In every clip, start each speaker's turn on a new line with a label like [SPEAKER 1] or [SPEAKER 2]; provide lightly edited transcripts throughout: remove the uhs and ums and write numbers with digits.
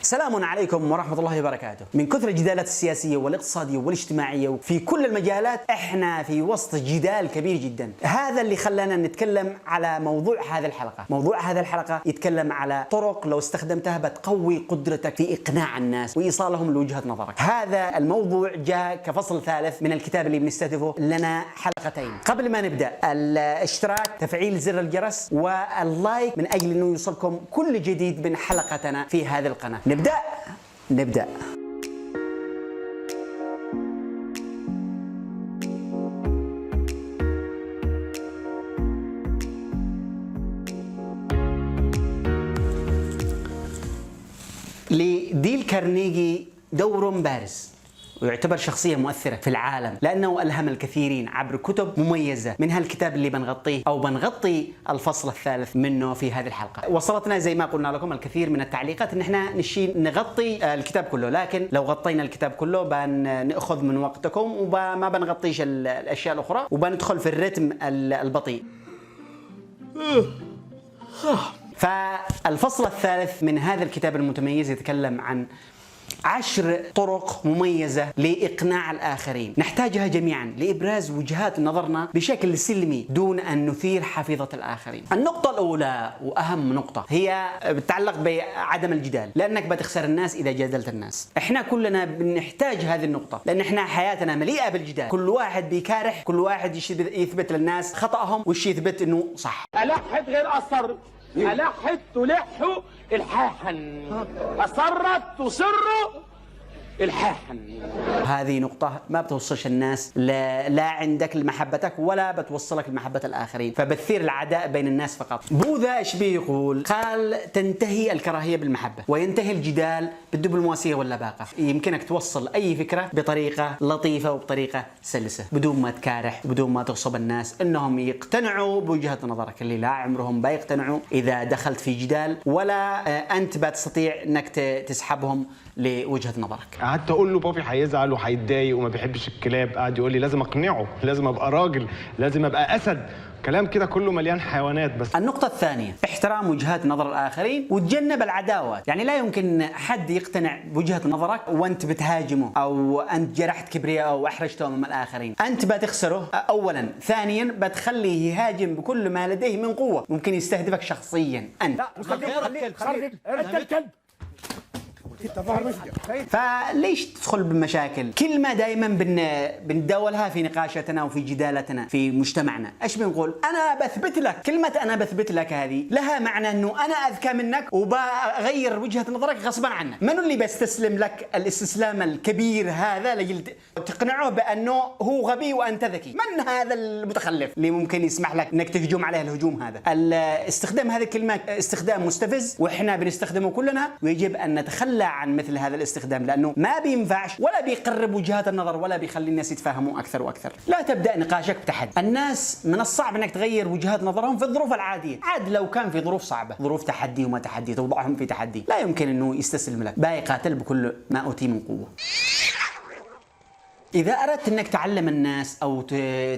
[SPEAKER 1] سلام عليكم ورحمة الله وبركاته. من كثر الجدالات السياسية والاقتصادية والاجتماعية وفي كل المجالات احنا في وسط جدال كبير جدا. هذا اللي خلانا نتكلم على موضوع هذه الحلقة. موضوع هذه الحلقة يتكلم على طرق لو استخدمتها بتقوي قدرتك في إقناع الناس وإيصالهم لوجهة نظرك. هذا الموضوع جاء كفصل ثالث من الكتاب اللي بنستهدفه لنا حلقتين. قبل ما نبدأ الاشتراك، تفعيل زر الجرس واللايك من أجل أنه يوصلكم كل جديد من حلقتنا في هذه القناة. نبدأ. لديل كارنيجي دور بارز ويعتبر شخصية مؤثرة في العالم لأنه ألهم الكثيرين عبر كتب مميزة، منها الكتاب اللي بنغطي الفصل الثالث منه في هذه الحلقة. وصلتنا زي ما قلنا لكم الكثير من التعليقات إن احنا نغطي الكتاب كله، لكن لو غطينا الكتاب كله بنأخذ من وقتكم وما بنغطيش الأشياء الأخرى وبندخل في الرتم البطيء. فالفصل الثالث من هذا الكتاب المتميز يتكلم عن 10 طرق مميزة لإقناع الآخرين نحتاجها جميعا لإبراز وجهات نظرنا بشكل سلمي دون أن نثير حفيظة الآخرين. النقطة الأولى وأهم نقطة هي بتتعلق بعدم الجدال، لأنك بتخسر الناس إذا جادلت الناس. إحنا كلنا بنحتاج هذه النقطة لأن إحنا حياتنا مليئة بالجدال، كل واحد بيكارح، كل واحد يثبت للناس خطأهم وش يثبت إنه صح.
[SPEAKER 2] ألحت غير أصر، ألحت تلح الحاحا، أصرت تصر الحاحا.
[SPEAKER 1] هذه نقطة ما بتوصلش الناس لا عندك لمحبتك ولا بتوصلك لمحبة الآخرين، فبتثير العداء بين الناس فقط. بوذا ايش بيقول؟ قال تنتهي الكراهية بالمحبة وينتهي الجدال بالدبلوماسية واللباقة. يمكنك توصل أي فكرة بطريقة لطيفة وبطريقة سلسة بدون ما تكارح وبدون ما تغصب الناس انهم يقتنعوا بوجهة نظرك اللي لا عمرهم بيقتنعوا اذا دخلت في جدال، ولا انت بتستطيع انك تسحبهم لوجهة نظرك.
[SPEAKER 3] قعدت اقول له بابي هيزعل وهيتضايق وما بيحبش الكلاب، قعد يقول لي لازم اقنعه، لازم ابقى راجل، لازم ابقى اسد، كلام كده كله مليان حيوانات. بس
[SPEAKER 1] النقطة الثانية احترام وجهات نظر الآخرين وتجنب العداوات. يعني لا يمكن حد يقتنع بوجهة نظرك وانت بتهاجمه او انت جرحت كبرياءه او احرجته امام الآخرين. انت بتخسره اولا، ثانيا بتخليه يهاجم بكل ما لديه من قوة، ممكن يستهدفك شخصيا انت.
[SPEAKER 2] أنت الكلب.
[SPEAKER 1] فليش تدخل بمشاكل؟ كلمة دائما بندولها في نقاشاتنا وفي جدالتنا في مجتمعنا. ايش بنقول؟ انا بثبت لك. كلمة انا بثبت لك هذه لها معنى انه انا اذكى منك وبغير وجهة نظرك غصبا عنك. من اللي بيستسلم لك الاستسلام الكبير هذا لجل تقنعه بانه هو غبي وانت ذكي؟ من هذا المتخلف اللي ممكن يسمح لك انك تهجم عليه الهجوم هذا؟ استخدام هذه الكلمة استخدام مستفز واحنا بنستخدمه كلنا، ويجب ان نتخلى عن مثل هذا الاستخدام لأنه ما بينفعش ولا بيقرب وجهات النظر ولا بيخلي الناس يتفاهموا أكثر وأكثر. لا تبدأ نقاشك بتحدي. الناس من الصعب أنك تغير وجهات نظرهم في الظروف العادية، عاد لو كان في ظروف صعبة، ظروف تحدي وما تحدي، توضعهم في تحدي، لا يمكن أنه يستسلم لك، بايقاتل بكل ما أوتي من قوة. إذا أردت أنك تعلم الناس أو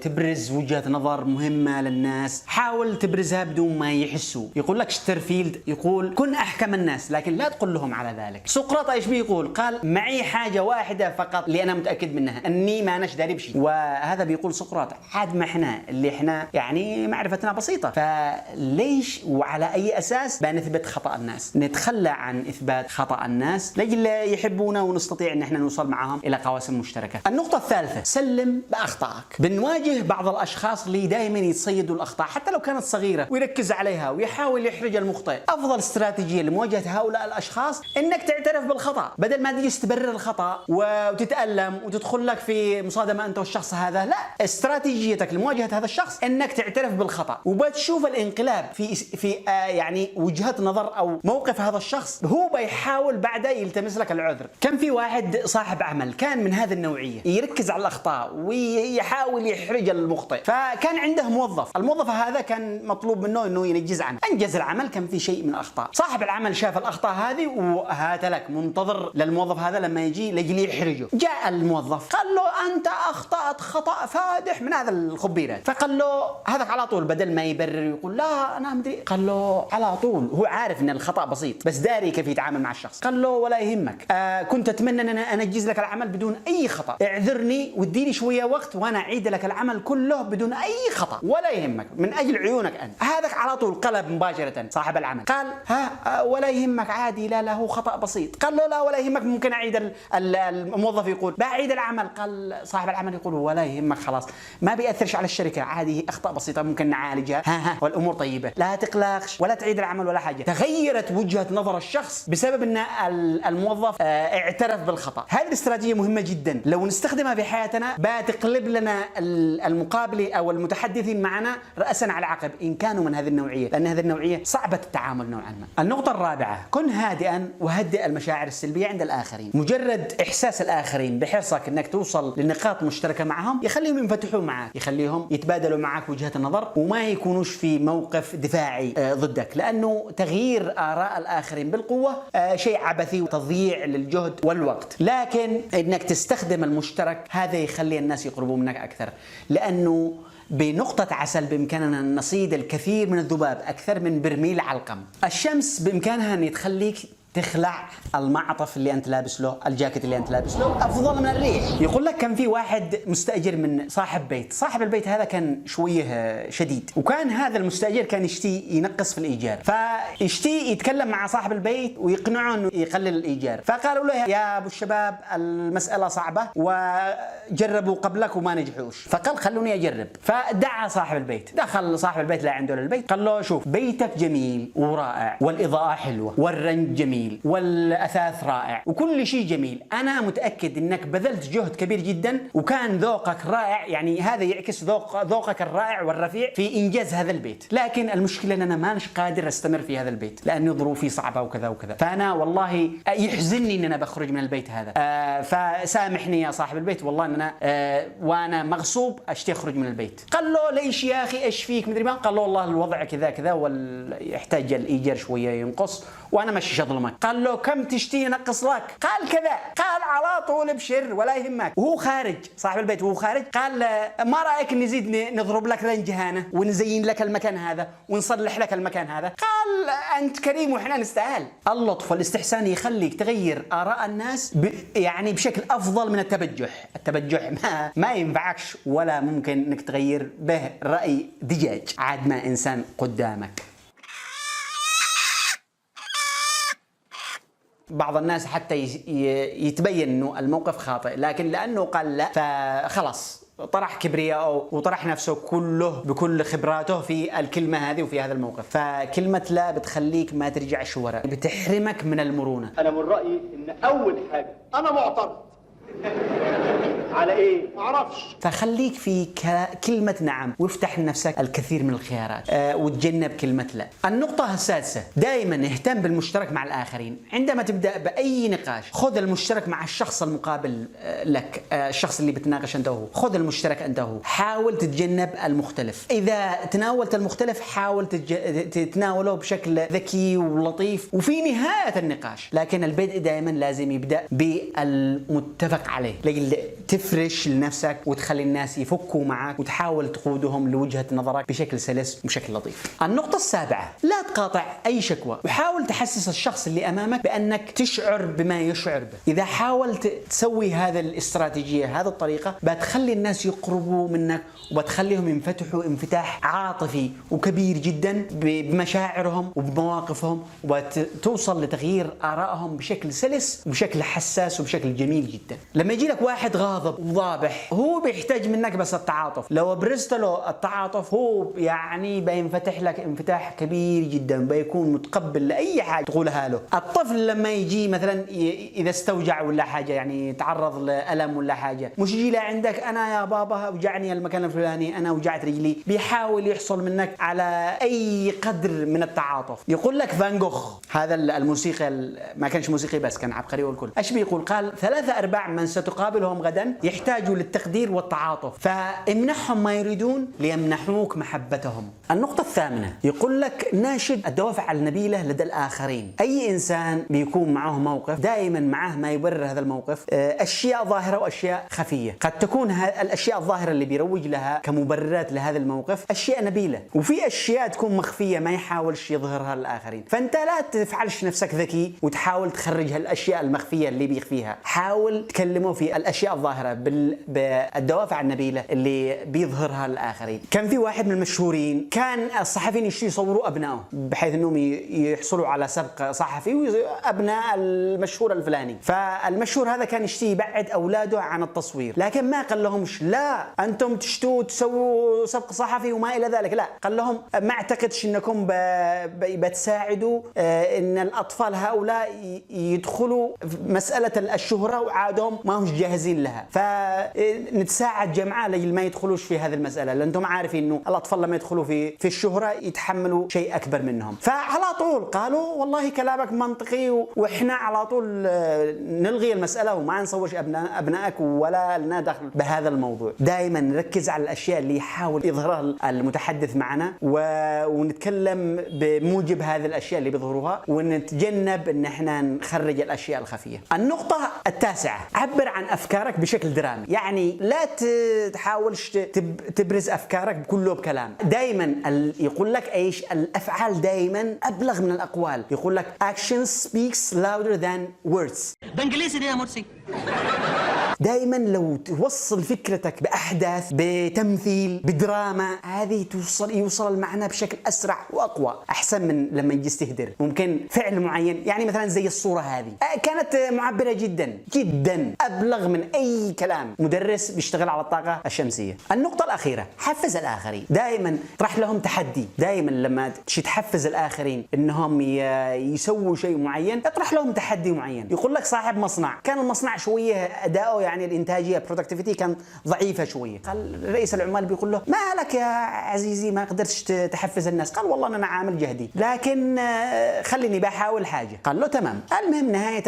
[SPEAKER 1] تبرز وجهة نظر مهمة للناس، حاول تبرزها بدون ما يحسوا. يقول لك شترفيلد، يقول كن أحكم الناس لكن لا تقل لهم على ذلك. سقراط إيش بيقول؟ قال معي حاجة واحدة فقط اللي أنا متأكد منها، أني ما أناش داري بشيء. وهذا بيقول سقراط عاد ما إحنا اللي إحنا يعني معرفتنا بسيطة، فليش وعلى أي أساس بنثبت خطأ الناس؟ نتخلى عن إثبات خطأ الناس لجل يحبونا ونستطيع أن إحنا نوصل معهم إلى قواسم مشتركة. النقطة الثالثة سلم بأخطائك. بنواجه بعض الأشخاص اللي دائما يتصيدوا الأخطاء حتى لو كانت صغيرة ويركز عليها ويحاول يحرج المخطئ. أفضل استراتيجية لمواجهة هؤلاء الأشخاص إنك تعترف بالخطأ، بدل ما تجي تبرر الخطأ وتتألم وتدخل لك في مصادمة أنت والشخص هذا. لا، استراتيجيتك لمواجهة هذا الشخص إنك تعترف بالخطأ وبتشوف الانقلاب في يعني وجهة نظر أو موقف هذا الشخص. هو بيحاول بعده يلتمس لك العذر. كم في واحد صاحب عمل كان من هذه النوعية، يركز على الاخطاء ويحاول يحرج المخطئ. فكان عنده موظف، الموظف هذا كان مطلوب منه انه ينجز عنه، انجز العمل كان في شيء من الاخطاء. صاحب العمل شاف الاخطاء هذه وهات لك منتظر للموظف هذا لما يجي لاجل يحرجه. جاء الموظف قال له انت اخطات خطا فادح من هذا الخبيرات، فقال له هذاك على طول بدل ما يبرر يقول لا انا مدري، قال له على طول هو عارف ان الخطا بسيط بس داري كيف يتعامل مع الشخص. قال له ولا يهمك، كنت اتمنى ان انا انجز لك العمل بدون اي خطا، اعذرني واديني شويه وقت وانا اعيد لك العمل كله بدون اي خطا ولا يهمك من اجل عيونك انت. هذاك على طول قلب مباشره صاحب العمل قال ولا يهمك عادي، لا هو خطا بسيط. قال له لا ولا يهمك ممكن اعيد. الموظف يقول بعيد العمل، قال صاحب العمل يقول ولا يهمك خلاص ما بيأثرش على الشركه، عادي اخطاء بسيطه ممكن نعالجها، والامور طيبه لا تقلقش ولا تعيد العمل ولا حاجه. تغيرت وجهه نظر الشخص بسبب ان الموظف اعترف بالخطا. هذه الاستراتيجيه مهمه جدا، لو نستخدمها في حياتنا بتقلب لنا المقابل او المتحدثين معنا راسا على عقب ان كانوا من هذه النوعيه، لان هذه النوعيه صعبه التعامل نوعا ما. النقطه الرابعه، كن هادئا وهدئ المشاعر السلبيه عند الاخرين. مجرد احساس الاخرين بحرصك انك توصل لنقاط مشتركه معهم يخليهم ينفتحوا معك، يخليهم يتبادلوا معك وجهات النظر وما يكونوش في موقف دفاعي ضدك، لانه تغيير اراء الاخرين بالقوه شيء عبثي وتضييع للجهد والوقت. لكن انك تستخدم المشترك هذا يخلي الناس يقربوا منك اكثر، لانه بنقطة عسل بإمكاننا أن نصيد الكثير من الذباب أكثر من برميل علقم. الشمس بإمكانها أن تخليك تخلع المعطف اللي انت لابس له، الجاكيت اللي انت لابس له افضل من الريح. يقول لك كان في واحد مستاجر من صاحب بيت، صاحب البيت هذا كان شويه شديد، وكان هذا المستاجر كان يشتي ينقص في الايجار، فيشتي يتكلم مع صاحب البيت ويقنعه انه يقلل الايجار. فقالوا له يا ابو الشباب المساله صعبه وجربوا قبلك وما نجحوش، فقال خلوني اجرب. فدعا صاحب البيت، دخل صاحب البيت لعنده للبيت، قال له شوف بيتك جميل ورائع والإضاءة حلوة والرنج جميل والأثاث رائع وكل شيء جميل، أنا متأكد أنك بذلت جهد كبير جدا وكان ذوقك رائع، يعني هذا يعكس ذوقك الرائع والرفيع في إنجاز هذا البيت، لكن المشكلة أن أنا مانش قادر أستمر في هذا البيت لأن ظروفي صعبة وكذا وكذا، فأنا والله يحزنني أن أنا بخرج من البيت هذا، فسامحني يا صاحب البيت والله أن أنا وأنا مغصوب أشتي أخرج من البيت. قال له ليش يا أخي إيش فيك مدري ما؟ قال له والله الوضع كذا كذا ويحتاج الإيجار شوية ينقص وأنا مش أظلمك. قال له كم تشتي نقص لك؟ قال كذا. قال على طول ابشر ولا يهمك. وهو خارج صاحب البيت وهو خارج قال ما رأيك نزيد نضرب لك لنجهانة ونزين لك المكان هذا ونصلح لك المكان هذا؟ قال أنت كريم وإحنا نستاهل. اللطف والاستحسان يخليك تغير آراء الناس يعني بشكل أفضل من التبجح. التبجح ما ينفعكش ولا ممكن إنك تغير به رأي دجاج عاد ما إنسان قدامك. بعض الناس حتى يتبين انه الموقف خاطئ، لكن لانه قال لا فخلاص طرح كبرياءه وطرح نفسه كله بكل خبراته في الكلمة هذه وفي هذا الموقف. فكلمة لا بتخليك ما ترجعش وراء، بتحرمك من المرونة.
[SPEAKER 2] أنا من رأيي إن أول حاجة أنا معترض على إيه؟ معرفش.
[SPEAKER 1] فخليك في كلمة نعم وافتح لنفسك الكثير من الخيارات وتجنب كلمة لا. النقطة السادسة، دائما اهتم بالمشترك مع الآخرين. عندما تبدأ بأي نقاش خذ المشترك مع الشخص المقابل لك، الشخص اللي بتناقش أنت وهو، خذ المشترك أنت وهو. حاول تتجنب المختلف. إذا تناولت المختلف حاول تتناوله بشكل ذكي ولطيف وفي نهاية النقاش، لكن البدء دائما لازم يبدأ بالمتفق عليه، تفرش لنفسك وتخلي الناس يفكوا معك وتحاول تقودهم لوجهة نظرك بشكل سلس وبشكل لطيف. النقطة السابعة، لا تقاطع أي شكوى وحاول تحسس الشخص اللي أمامك بأنك تشعر بما يشعر به. إذا حاولت تسوي هذا الاستراتيجية هذه الطريقة بتخلي الناس يقربوا منك وبتخليهم ينفتحوا انفتاح عاطفي وكبير جدا بمشاعرهم وبمواقفهم، وتوصل لتغيير آرائهم بشكل سلس وبشكل حساس وبشكل جميل جدا. لما يجي لك واحد غاضب وضابح هو بيحتاج منك بس التعاطف، لو برزت له التعاطف هو يعني بينفتح لك انفتاح كبير جدا، بيكون متقبل لأي حاجة تقولها له. الطفل لما يجي مثلا إذا استوجع ولا حاجة يعني تعرض لألم ولا حاجة، مش يجي لعندك أنا يا بابا وجعني المكان الفلاني، أنا وجعت رجلي، بيحاول يحصل منك على أي قدر من التعاطف. يقول لك فان جوخ هذا الموسيقى ما كانش موسيقي بس كان عبقري والكل، ايش بيقول؟ قال 3/4 من ستقابلهم غدا يحتاجوا للتقدير والتعاطف، فامنحهم ما يريدون ليمنحوك محبتهم. النقطة الثامنة يقول لك ناشد الدوافع النبيلة لدى الآخرين. أي إنسان بيكون معه موقف دائما معه ما يبرر هذا الموقف، أشياء ظاهرة وأشياء خفية. قد تكون الأشياء الظاهرة اللي بيروج لها كمبررات لهذا الموقف أشياء نبيلة، وفي أشياء تكون مخفية ما يحاولش يظهرها للآخرين. فأنت لا تفعلش نفسك ذكي وتحاول تخرج هالأشياء المخفية اللي بيخفيها، حاول تكلمه في الأشياء الظاهرة بالدوافع النبيلة اللي بيظهرها للآخرين. كان في واحد من المشهورين كان الصحفيين يصوروا أبنائه بحيث أنهم يحصلوا على سبق صحفي وأبناء المشهور الفلاني، فالمشهور هذا كان يشتي يبعد أولاده عن التصوير، لكن ما قال لهمش لا أنتم تشتوا تسووا سبق صحفي وما إلى ذلك، لا قال لهم ما اعتقدش أنكم بتساعدوا أن الأطفال هؤلاء يدخلوا في مسألة الشهرة وعادهم ما همش جاهزين لها، فنتساعد جماعة لجل ما يدخلوش في هذه المسألة، لأنتم عارفين أنه الأطفال لما يدخلوا في الشهرة يتحملوا شيء أكبر منهم. فعلى طول قالوا والله كلامك منطقي وإحنا على طول نلغي المسألة وما نصورش أبنائك ولا لنا دخل بهذا الموضوع. دائما نركز على الأشياء اللي يحاول يظهرها المتحدث معنا ونتكلم بموجب هذه الأشياء اللي بيظهروها، ونتجنب أن احنا نخرج الأشياء الخفية. النقطة التاسعة، عبر عن أفكارك بشكل درامي. يعني لا تحاولش تبرز أفكارك كله بكلام. دائما يقول لك ايش؟ الأفعال دائما أبلغ من الأقوال. يقول لك action speaks louder than words.
[SPEAKER 4] ده انجليزي يا مرسي.
[SPEAKER 1] دائما لو توصل فكرتك بأحداث، بتمثيل، بدراما، هذه يوصل المعنى بشكل أسرع وأقوى، أحسن من لما يجي يستهدر. ممكن فعل معين، يعني مثلا زي الصورة هذه كانت معبرة جدا جدا، أبلغ من أي كلام مدرس بيشتغل على الطاقة الشمسية. النقطة الأخيرة، حفز الآخرين. دائما طرح لهم تحدي. دائما لما تحفز الآخرين إنهم يسووا شيء معين، اطرح لهم تحدي معين. يقول لك صاحب مصنع كان المصنع شوية أداؤه يعني الإنتاجية productivity كان ضعيفة شوية، قال رئيس العمال بيقول له ما لك يا عزيزي ما قدرتش تحفز الناس؟ قال والله أنا عامل جهدي لكن خليني بحاول حاجة. قال له تمام. المهم نهاية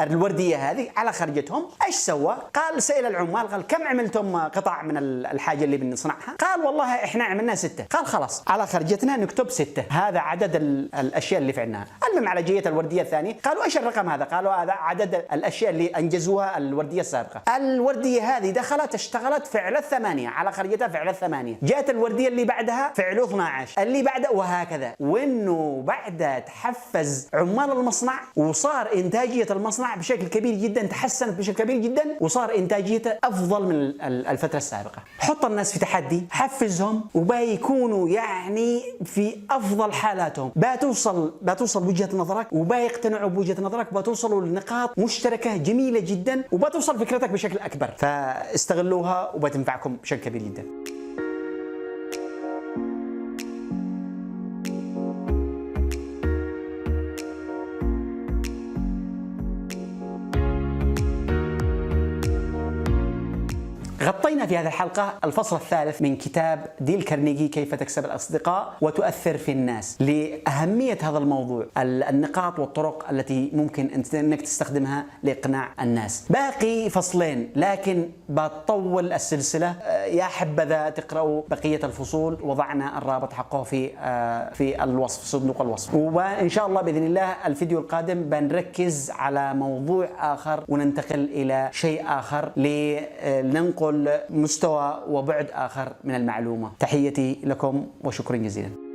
[SPEAKER 1] الوردية هذه على خرجتهم ايش سوى؟ قال سئل العمال قال كم عملتم قطع من الحاجة اللي بنصنعها؟ قال والله احنا عملنا 6. قال خلاص على خرجتنا نكتب 6، هذا عدد الاشياء اللي فعلناها. المهم على جية الوردية الثانية قالوا ايش الرقم هذا؟ قالوا هذا عدد الاشياء اللي انجزوها الوردية السابقة. الوردية هذه دخلت اشتغلت فعل 8، على خرجتها فعل 8. جاءت الوردية اللي بعدها فعله 12، اللي بعدها وهكذا. وانه بعد تحفز عمال المصنع وصار انتاجية المصنع بشكل كبير جدا، تحسنت بشكل كبير جدا وصار انتاجيته افضل من الفتره السابقه. حط الناس في تحدي، حفزهم وبيكونوا يعني في افضل حالاتهم، بتوصل وجهه نظرك وبيقتنعوا بوجهه نظرك، بتوصلوا لنقاط مشتركه جميله جدا وبتوصل فكرتك بشكل اكبر، فاستغلوها وبتنفعكم بشكل كبير جدا. غطينا في هذه الحلقة الفصل الثالث من كتاب ديل كارنيجي كيف تكسب الأصدقاء وتؤثر في الناس، لأهمية هذا الموضوع، النقاط والطرق التي ممكن أنك تستخدمها لإقناع الناس. باقي فصلين لكن بتطول السلسلة، يا حبذا تقرأوا بقية الفصول، وضعنا الرابط حقه في الوصف، صندوق الوصف. وإن شاء الله بإذن الله الفيديو القادم بنركز على موضوع آخر وننتقل إلى شيء آخر لننقل مستوى وبعد آخر من المعلومة. تحيتي لكم وشكرا جزيلا.